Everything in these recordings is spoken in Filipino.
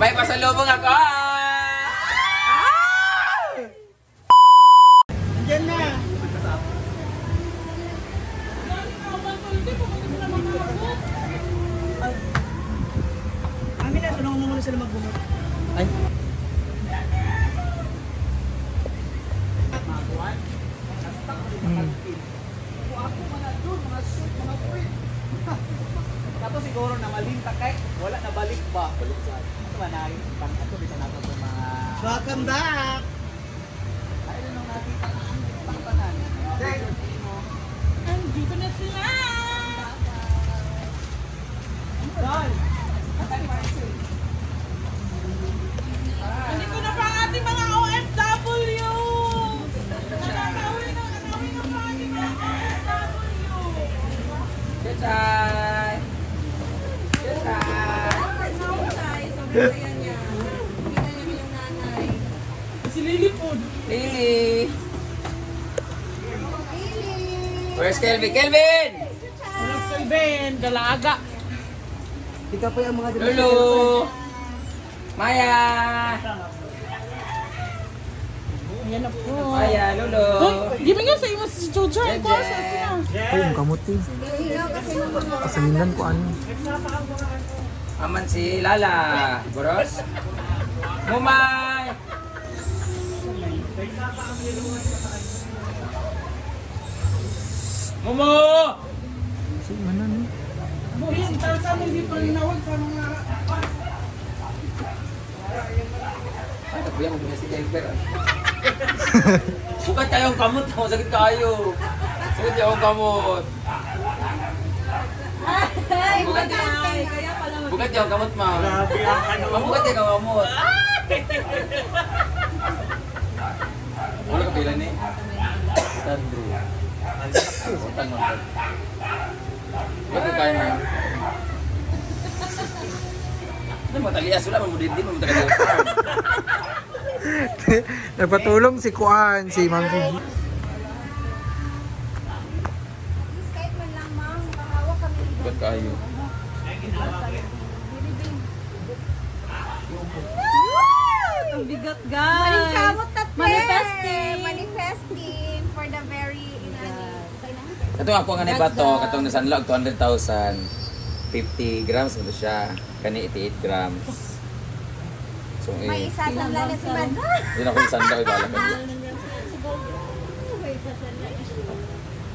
May pasalubong ako! Diyan na! Amin na, tulungan mo muna sila magbunot. Ay! Tapos siguro na malinta kay wala na balik ba? Balik sa manay pang ato bisa nato sa mga welcome back. Ayun nang nakita ang pangtanan. Andito na sila. Dal. Hindi ko na pa ang ating mga OFW. Nakakawin ang ating mga OFW. Chay! Si Lily po. Lily! Where's Kelvin? Kelvin! Where's Kelvin? Dalaga. Ikaw pa yung mga Lulu! Maya! Ayan na po. Maya, Lulu! Give me nga sa imo si Jojo. Ang kuwasa siya. Ay, yung kamuti. Kasaminan ko ano. Aman si Lala. Boros? Mumay! Momo! Si mana ni? Buhin, tayo sa amin di pa nawag sa mga... Ay, nagbiyan mo si Kelvin. Bukat kayong kamot. Sakit kayo. Sakit kayong kamot. Bukat yung kamot, ma. Mabukat yung kamot. Wala ka bilan eh. Tandro. Sultan mo. Ba't yung kaya mo? Ano mo, talias? Wala mo din mo matagad. Nagpatulong si Kuan, si Ma'am Gigi. Kahit man lang, ma'am, makahawak kami. Bukat kayo. Ang bigat, guys. Maningkamot na Manifesting for the very Katong ako nga ni bato, katong nasanlog 200,000. 50 grams mo siya. Kani 88 grams. So, may isa sa lala si Madra. Hindi na ako yung sanda ko ibala ka.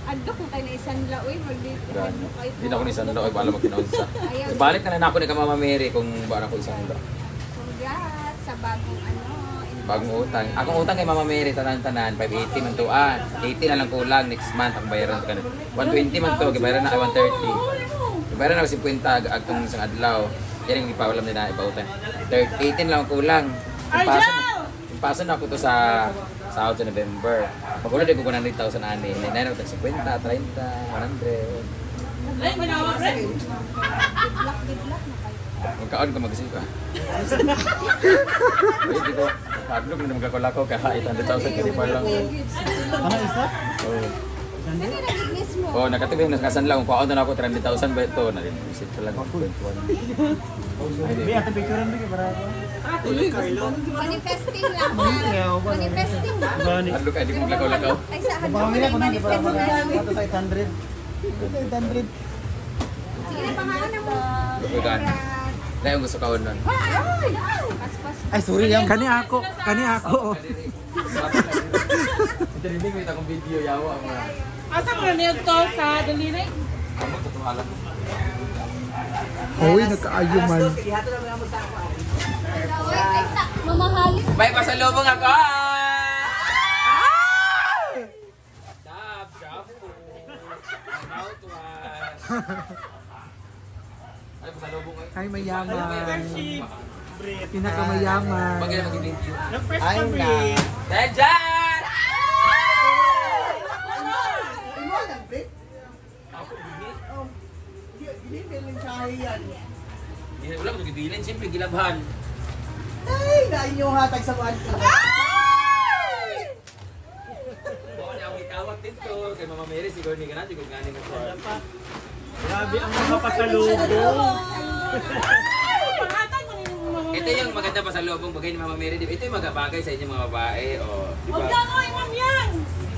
Adok mo kayo na isang laoy. Hindi na ako ni sanda ko ibala magkinaunsa. Ibalik na na ako ni Mama Mary kung ba ako isang sanda. Congrats sa bagong Bagong utang. Akong utang kay Mama Mary, tanan-tanan, 580 man to. 80 na lang kulang next month ang bayaran ko. 120 man to, gibayaran na ako 130. Gibayaran na ako 50 agtong isang adlaw. Yan yung ipawalam nila ipautang. 18 lang kulang. Impaso na ako to sa sahod sa November. Magulo din ko 100,000 ani. Ninayin ako 50, 30, 100. Ay, manawa, Red. Bidlak na kayo. Magkaon ko mag-isip ka. Hindi ko. Paglog na magkakulako ka. 800,000 ka di pa lang. Ano isa? Oo. Kasi nag-ignis mo. Oo, nakatibig na kasan lang. Kuhaon na ako 300,000 ba ito? Nalimusit ko lang. 21. May ate picturean din para ako. Manifesting lang. Manifesting lang. Ano ka, hindi ko maglakaw-lakaw. Ay, sa hadlo Pamamili na ako nang para manifest na. para sa 800. 800. Sige na, pangalan mo. Lugan. Dahil yung gusto kaon nun. Paspas. Ay, sorry yan. Kani ako. Hindi ko itang video yawa mo. Asa mo na to sa daliri? Kamu tutuhalan. Uy, nagkaayo man. Mamahali. May pasalubong ako! Stop, shampoo. Mouthwash. Ay, pasalubong ko. Ay, mayaman. Pinakamayaman. Bagay na mag-video. Ay na. Dajan! Wala ko nagidilin, siyempre gilabhan. Ay, dahil yung hatag sa buwan ko. Oo, niya ako itawag dito. Kay Mama Mary, siguro ni Ganan, siguro ganin mo siya. Grabe ang mga pasalubong. Ito ito yung maganda pa sa lobong bagay ni Mama Mary. Ito yung magabagay sa inyong mga babae. O, di Huwag ba? ka nga, ma'am yan!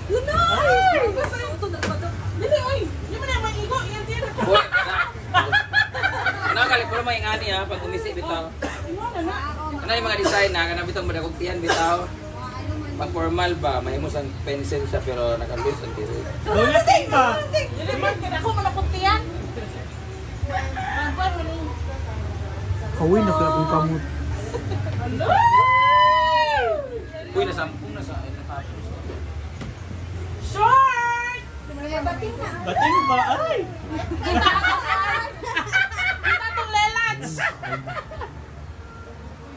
Lunay! Basta yung ito na ba ito? Dili, oy! Hindi mo na maigo. Yan din. Boy, nakakalit ko naman yung ani ha, pag umisi bitaw. Ano yung mga design na, kanang bitong madagugtihan bitaw. Pag formal ba, may musang pencil siya pero naka-loose ang tiro. Lunating ba? Dili, man, ako malapunti yan. Kawin na pala kung kamot. Uy, nasampung na sa natapos. Short! Bating na. Bating ba? Ay! Kita itong lelats!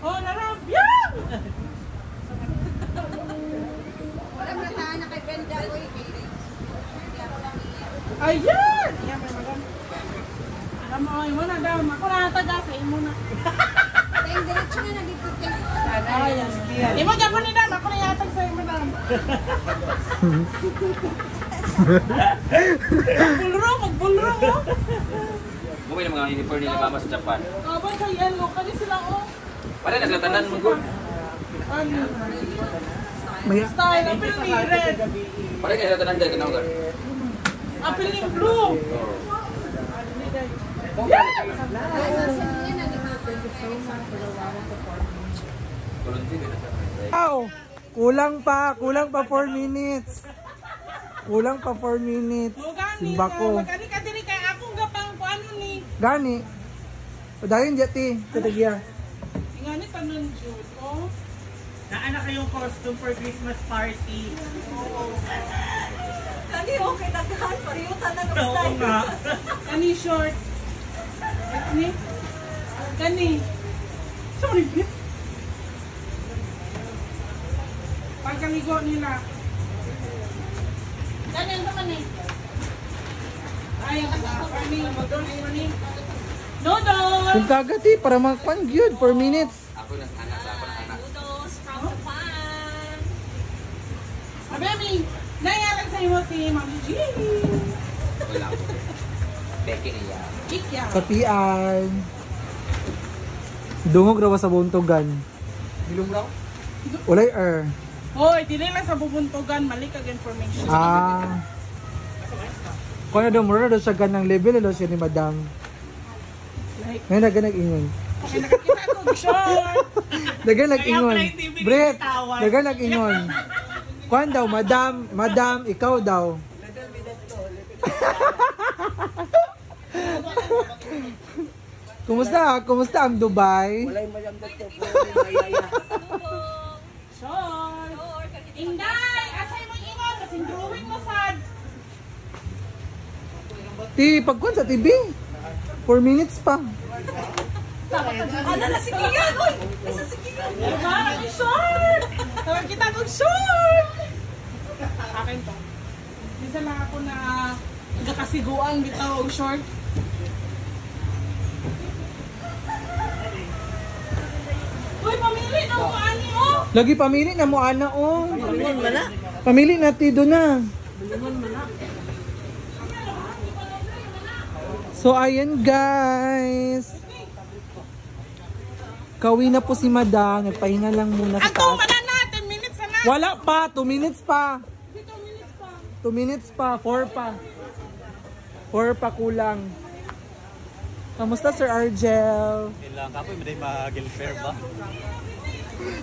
Oh, narap! Yan! Ayan! Yan, may maganda. Alam mo, mo na daw. Ako na taga sa imo na. Ayan, sige yan. Imo dyan po ni Dam. Ako na yatag sa imo, Dam. Magbulro mo. Bumili ng mga uniform nila mama sa Japan. Kaban sa yellow. Kani sila, oh. Pare, naglatanan mo good. Ano? Maya. Style, apil ni red. Pare, kaya naglatanan dahil kinawagan. Apil ni blue. Ow! Kulang pa 4 minutes. Kulang pa 4 minutes. Simba ko. Magkani ka diri kay akong gapang ko ano ni. Gani. Padayon jati, katagya. Ingani pa nun Jud, oh. Naana kayong costume for Christmas party. Kani okay daghan pariyutan na Oo nga. Kani short. Kani. Kani. Sorry. Pagkaligo nila. Kani ang naman eh. Ay, kani magdon ay mani. Noodles. Kung kagati para magpan gyud 4 minutes. Ako na anak sa ako ng anak. Noodles from Japan. Baby, nangyari sa iyo si Mami G. Wala ako. Becky niya. Ikya. Sa tian. Dungog raw sa buntogan. Hilong raw? Ulay Hoy, dili lang sa bubuntugan, mali kag information. Kung na daw mura daw siya ganang level daw siya ni Madam. Like, Ngayon na nag-ingon. okay, nakakita ko short. Dagan nag-ingon. Kaya pala yung Brett, tawag. dagan nag-ingon. Kuan daw, Madam, ikaw daw. Kumusta ang Dubai? Short. Inday, asay mo ingon kasi drawing mo sad. Pagkuan sa TV. 4 minutes pa. Ala na si Kian, oy. Asa si Kian? Diba, ang short. Tawag kita kong short. Akin to. Bisa lang ako na nagkakasiguan bitaw og short. Uy, pamili na mo ani oh. Lagi pamili na mo ana oh. Pamili na tido na. So ayan guys. Kawi na po si Madam. Nagpahinga lang muna sa Ang taas. mana na 10 minutes na. Wala pa, 2 minutes pa. 2 minutes pa. 2 minutes pa, 4 pa. 4 pa kulang. Kamusta Sir Argel? Ilang kapoy, maday mag-gilfair ba?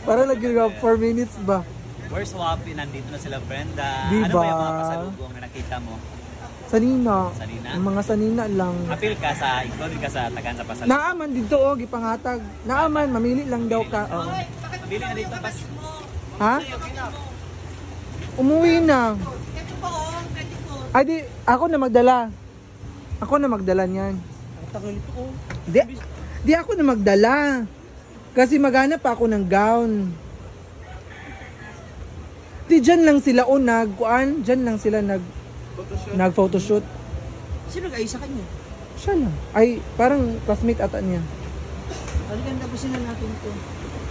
Para lagi 4 minutes ba? We're swapping, nandito na sila Brenda. Diba? Ano ba yung mga pasalubong na nakita mo? Sanina. Sanina? Yung mga sanina lang. Apil ka sa, included ka sa tagan sa pasalubong. Naaman dito oh, gipangatag. Naaman, mamili lang daw ka. Oh. Bili na dito pas. Ha? Umuwi na. Ay di, ako na magdala. Ako na magdala niyan. Di ako na magdala. Kasi maghanap pa ako ng gown. Di dyan lang sila nagkuan. Dyan lang sila nag-photoshoot. Sino kayo sa kanya? Siya lang. Ay, parang classmate ata niya. Balikan tapusin na natin to.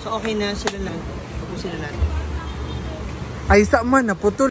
So okay na sila lang. Tapusin na natin. Ay, sa man, naputol